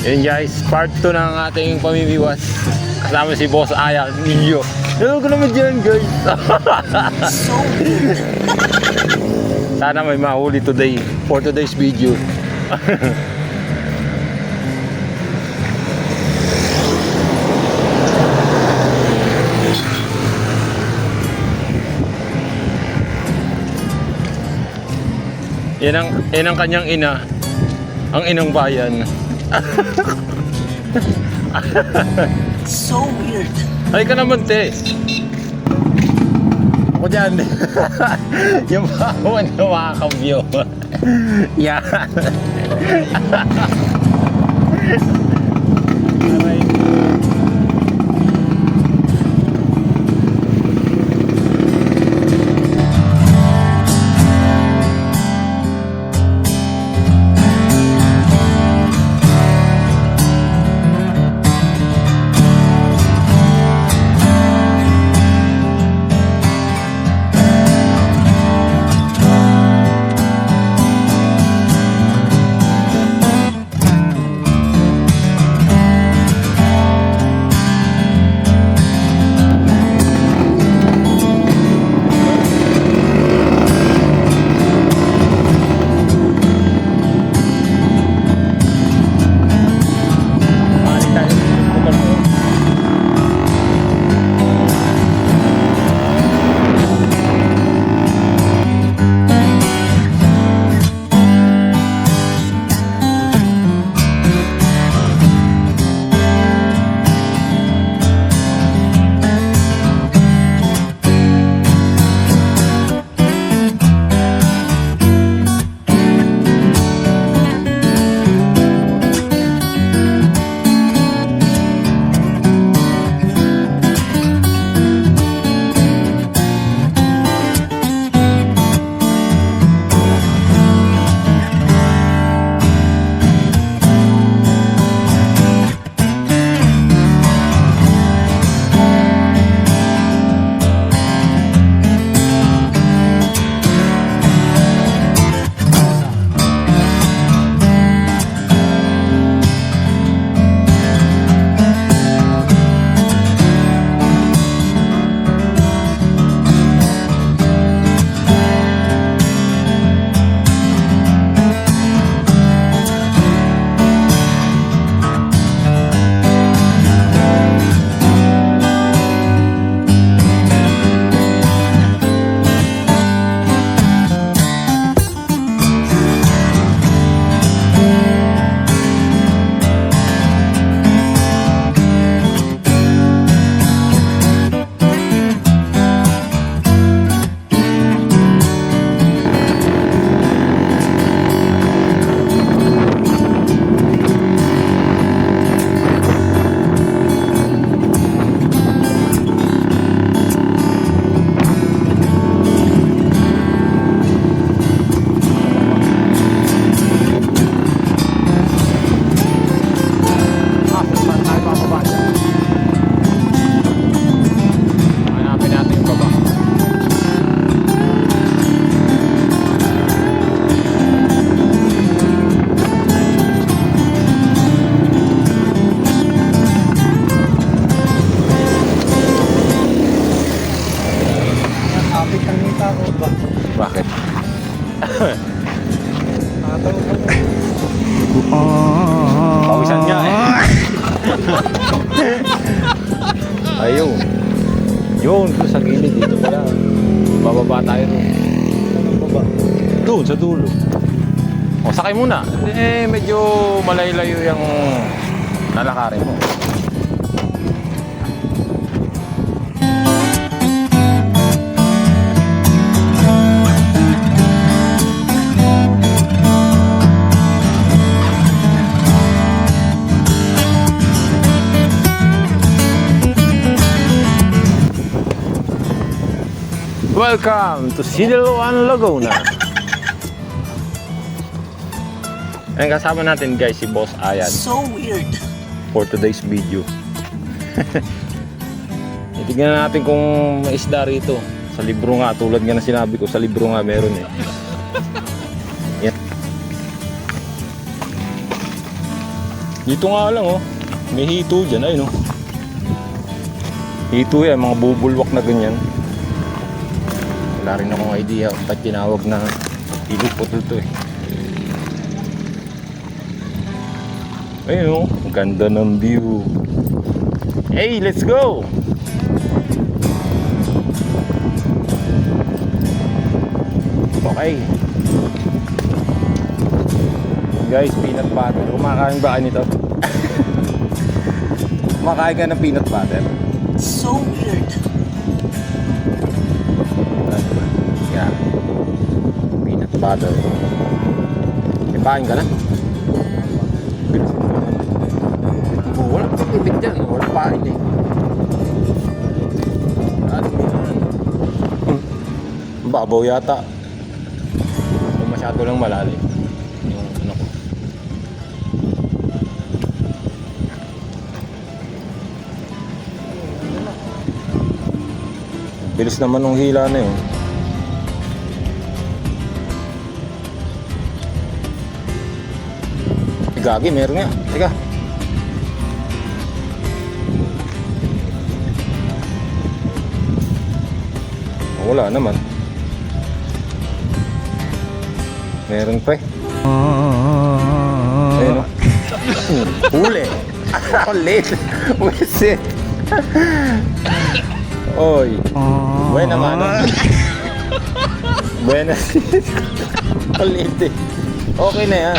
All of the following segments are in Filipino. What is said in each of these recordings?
Yun guys, part 2 ng ating pamimiwas. Kasama si Boss Aya Nilyo. Hello ko naman dyan guys. Sana may mahuli today for today's video. Yan ang kanyang ina. Ang inang bayan. So weird. Ay ka naman, te. Ako dyan. Yung bakawan na makakabyo. Yan. Aray. Bakit? Pawisan nga eh. Ayun. Yun, doon sa gilid dito pala. Bababa tayo doon. Doon, sa dulo. O, sakay muna. Eh, medyo malayo-layo yung lalakarin mo. Welcome to Sidiloan, Laguna. Ang kasama natin guys si Boss Ayan. So weird. For today's video. Itignan natin kung may isda rito. Sa libro nga, tulad nga na sinabi ko, sa libro nga meron eh. Yan. Dito nga lang oh. May hito dyan. Ayun oh. Hito yan. Mga bubulwak na ganyan. Wala rin akong idea ba't tinawag na iluputol to eh. Ayun oh. Ang ganda ng view. Hey, let's go! Okay. Guys, peanut butter. Kumakain ba ka nito? Kumakain ka ng peanut butter? So weird. Yeah. Peanut butter. Ipain ka na? Oh, walang pipipit dyan. Walang pain eh. Babaw yata. Masyado lang malalim. Yung ano ko. Bilis naman ng hila na yun. Gagi, meron nga. Teka. Wala naman. Meron pa eh. Ayun o. Huli. Late. Wisit. Oy. Buena mano. Buena. Late. Okay na yan.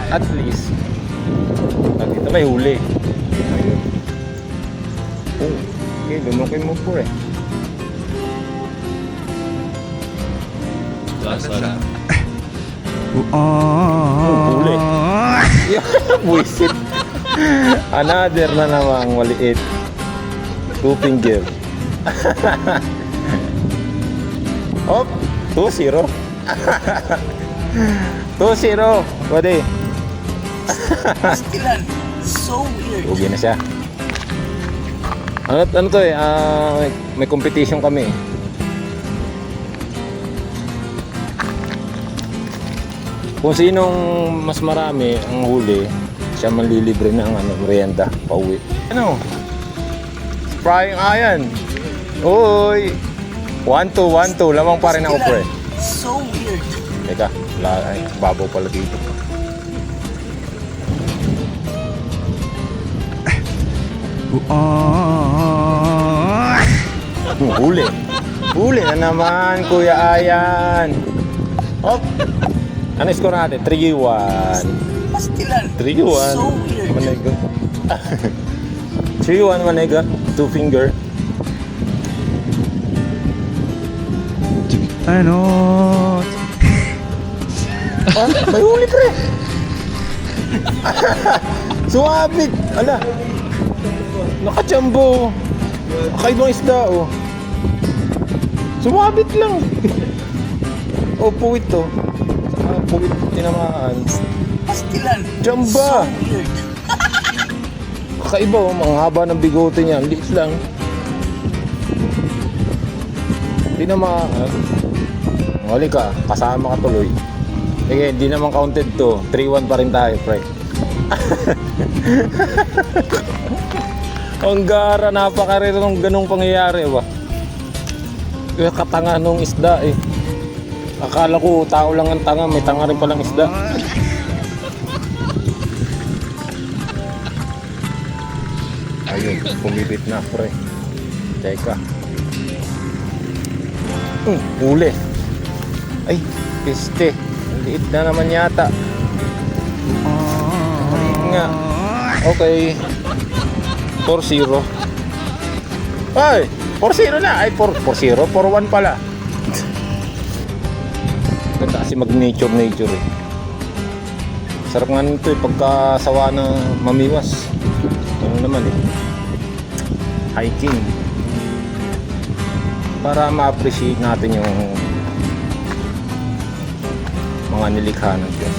At least. Dito may huli. Ayun. Oh. Okay, lunukin mo po eh. Huli. Buisit. Another na namang maliit. 2 finger. Hop. 2-0. 2-0. Pwede. Stilan. So weird. Ugi na siya. Ano to eh, may competition kami eh. Kung sinong mas marami ang huli, siya manlilibre ng merienda, pauwi. Ano? Frying iron. Uy! 1-2, 1-2. Lamang pa rin ako, pre. So weird. Teka, babaw pala dito. Huli. Huli na naman, Kuya Ayan. Hop! Ano score natin? 3-1. Stilan. 3-1. So weird. Manega. 3-1 Manega. 2 finger. Ano? Ah, may huli pre. Suwabit. Ala. Nakachambo. Kakaibang isda oh. Sumabit lang. Oh, puwit to. Puwit tinamaan. Stilan. Jamba. So weird. Kakaiba oh, mga haba ng bigote niya. Liit lang. Tinamaan. Huli ka, kasama ka tuloy. Sige, hindi naman counted to. 3-1 pa rin tayo, pre. Ang gara, napakarito ng ganong pangyayari ba? Kaya katanga nung isda eh. Akala ko tao lang ang tanga, may tanga rin palang isda. Ayun, pumipit na pre. Teka. Huli. Ay, piste. Ang liit na naman yata. Maliit nga. Okay. 4-0. Ay, 4-0 na. Ay, 4-0. 4-1 pala. Ganda kasi mag-nature eh. Sarap nga nito eh, pagkasawa na mamiwas. Ano naman eh. Hiking. Para ma-appreciate natin yung mga nilikha ng Diyos.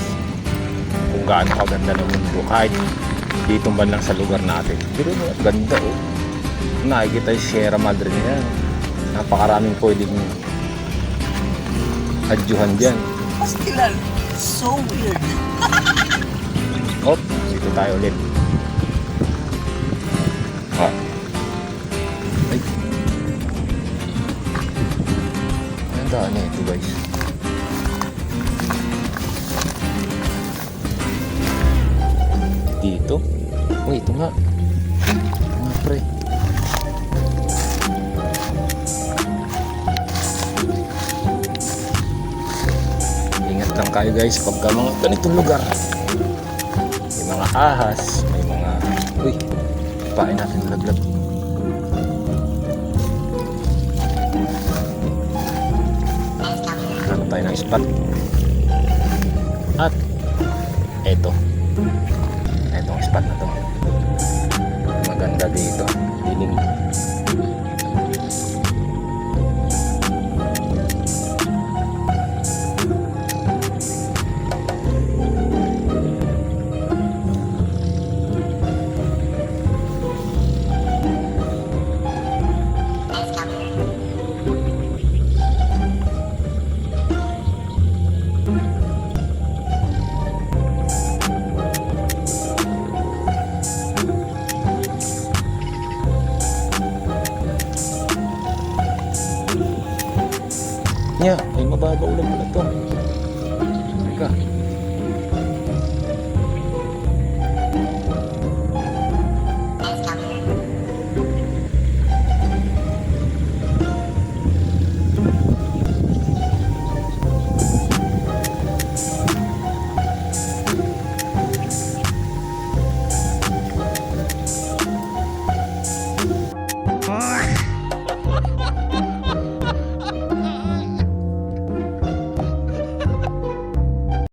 Kung gaano kaganda ng mundo. Kahit dito man lang sa lugar natin. Pero ganda oh. Nakikita yung Sierra Madre niya. Napakaraming pwedeng adyuhan dyan. Stilan. So weird. Hop, dito tayo ulit. Ah. Ay. Ang daan eh ito guys. Dito. Uy, ito nga. Mga pre. Ingat lang kayo guys pagka mga ganitong lugar. May mga ahas, may mga... Uy, pain natin laglag. Hanap tayo ng spot. At eto. Etong spot na to. Maganda dito. Dilim. Yeah, ay mababaw lang pala to.